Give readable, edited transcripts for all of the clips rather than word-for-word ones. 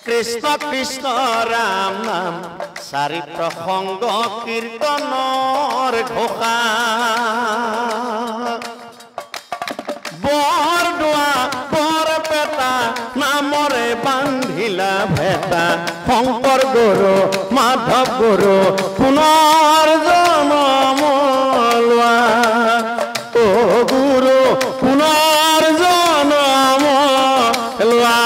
কৃষ্ণ কৃষ্ণ ৰাম নাম চাৰি প্ৰসংগ কীৰ্তনৰ ঘোষা বৰদোৱা বৰপেটা নামৰে বান্ধিলা ভেটা শংকৰ গুৰু মাধৱ গুৰু পুনৰ জনম লোৱা অ গুৰু পুনৰ জনম লোৱা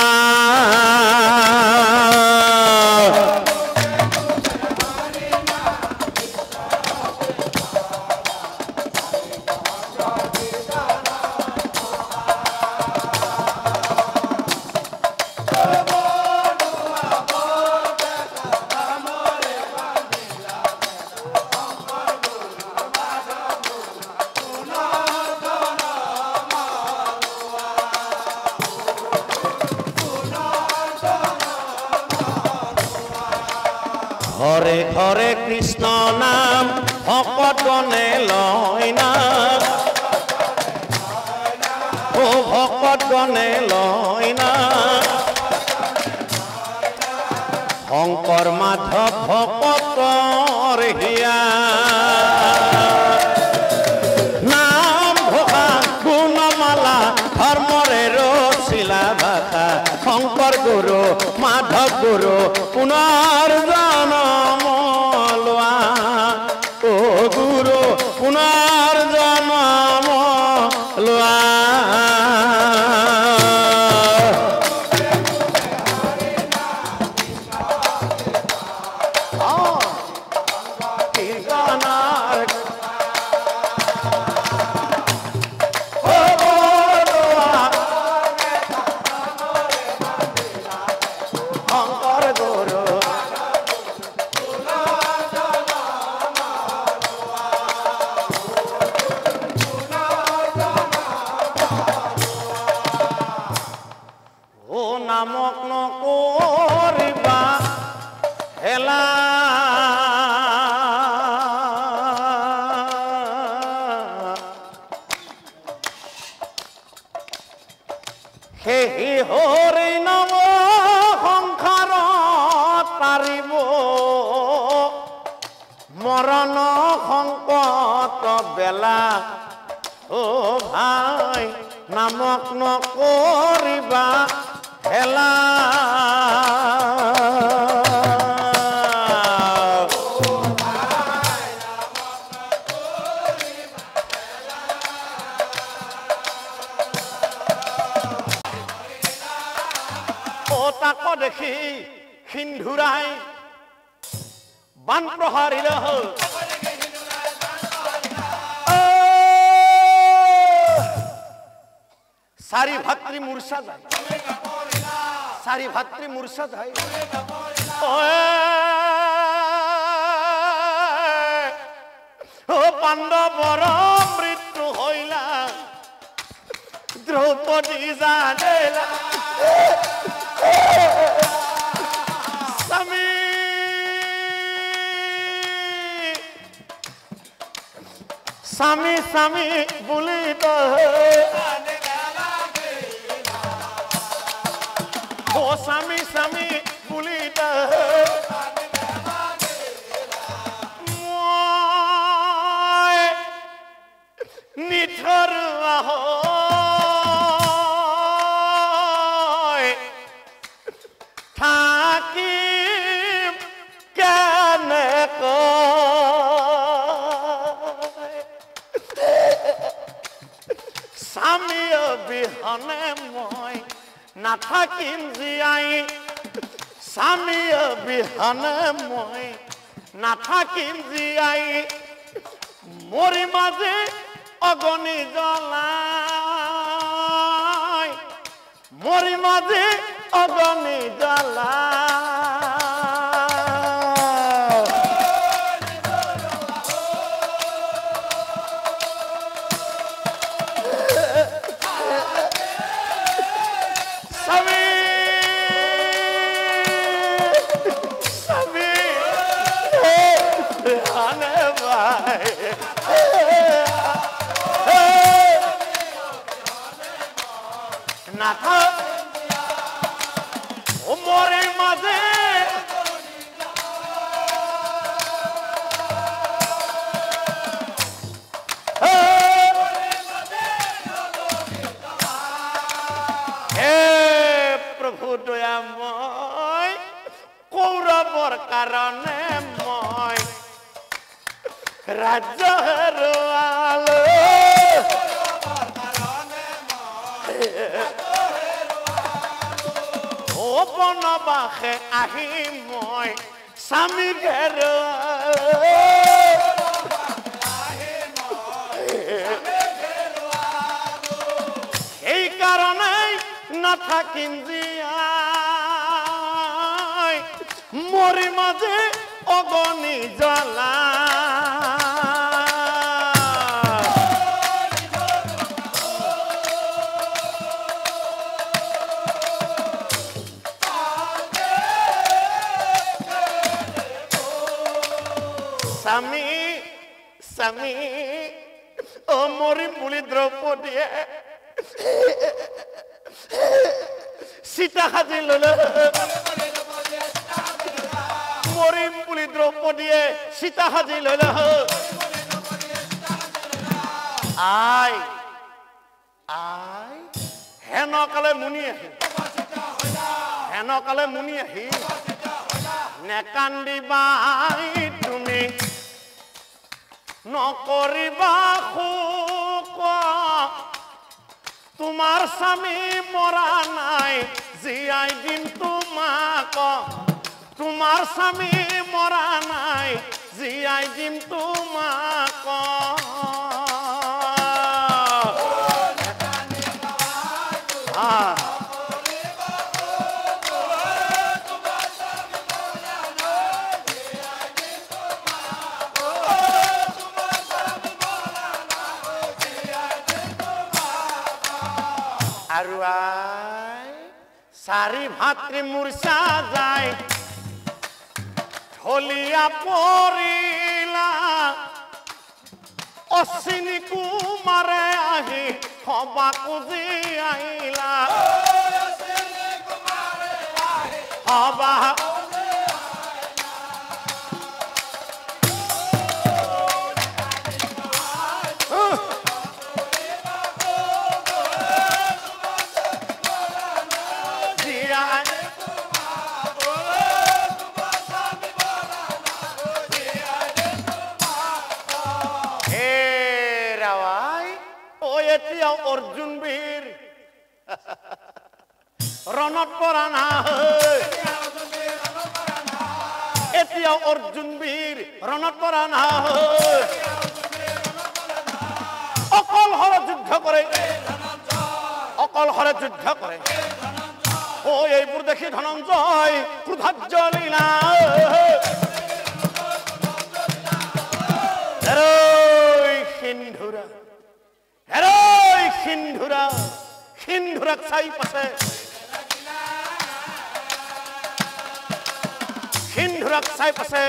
ঘৰে ঘৰে কৃষ্ণ নাম ভকতগণে লয় নাম ও ভকতগণে লয় নাম শংকৰ মাধৱ ভকতৰ হিয়া নাম ঘোষা গুণমালা ধৰ্মৰে ৰচিলা ভাষা শংকৰ গুৰু মাধৱ গুৰু পুনৰ জনম লোৱা অ গুৰু পুনৰ জনম লোৱা নামক নকৰিবা হেলা সেই হৰি নাম সংসাৰত পাৰিব মৰণ সংকট বেলা অ ভাই নামক নকৰিবা হেলা তাক দেখি সিন্ধুৰাই বান প্ৰহাৰিল চাৰি ভাতৃ মূৰ্ছা যায় চাৰি ভাতৃ মূৰ্ছা যায় ও পাণ্ডৱৰ মৃত্যু হইলা দ্ৰৌপদী জানিলা স্বামী স্বামী স্বামী বুলি ও স্বামী স্বামী বুলি মই নিথৰ থাকিম কেনেকৈ স্বামী অবিহনে মই নাথাকিম জীয়াই স্বামী অবিহনে মই নাথাকিম জীয়াই মৰি মাজে অগ্নি জ্বলাই মৰি মাজে অগ্নি জ্বলাই মই কৌৰৱৰ কাৰণে মই ৰাজ্য হেৰুৱালো ও বনবাসে আহি মই স্বামী হেৰুৱালো এই কাৰণে নাথাকিম জীয়াই মৰি মাজে অগণি জ্বালা স্বামী স্বামী ও মৰিম বুলি দ্ৰৌপদীয়ে সীতা সাজি ললে মৰিম বুলি দ্ৰৌপদীয়ে সীতা সাজি ললে আই আই হেনকালে মুনি আহি নেকান্দিবাই তুমি নকৰিবা শোক তোমাৰ স্বামী মৰা নাই জীয়াই দিম তোমাক তোমাৰ স্বামী মৰা নাই জীয়াই দিম তোমাক আৰু আই চাৰি ভাতৃ মূৰ্ছা যায় ঢলিয়া পৰিলা অশ্বিনী কুমাৰে আহি সবা খুজি আহিলা সবা অৰ্জুন বীৰ ৰণত পৰা নাই এতিয়া অৰ্জুন বীৰ ৰণত পৰা নাই অকলশৰে যুদ্ধ কৰে ও এইবোৰ দেখি ধনঞ্জয় ক্ৰোধত জ্বলিলা সিন্ধুৰা সিন্ধুৰা সিন্ধুৰাক চাই পাছে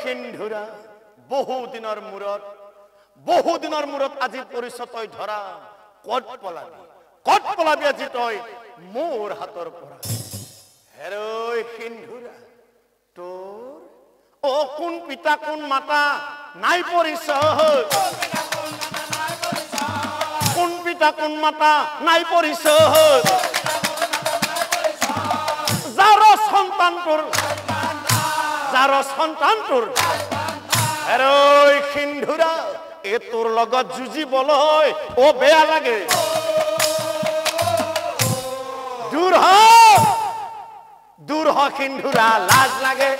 সিন্ধুৰা বহুদিনৰ মূৰত আজি পৰিছ তই ধৰা কত পলাবি আজি তই মোৰ হাতৰ পৰা হেৰৈ সিন্ধুৰা তোৰ ও কোন পিতা কোন মাতা নাই পৰিচয় কোন পিতা কোন মাতা নাই পৰিচয় যাৰ সন্তান তোৰ হেৰৈ সিন্ধুৰা এ তোৰ লগত যুঁজিবলৈ ও বেয়া লাগে দূৰ হ সিন্ধুৰা লাজ লাগে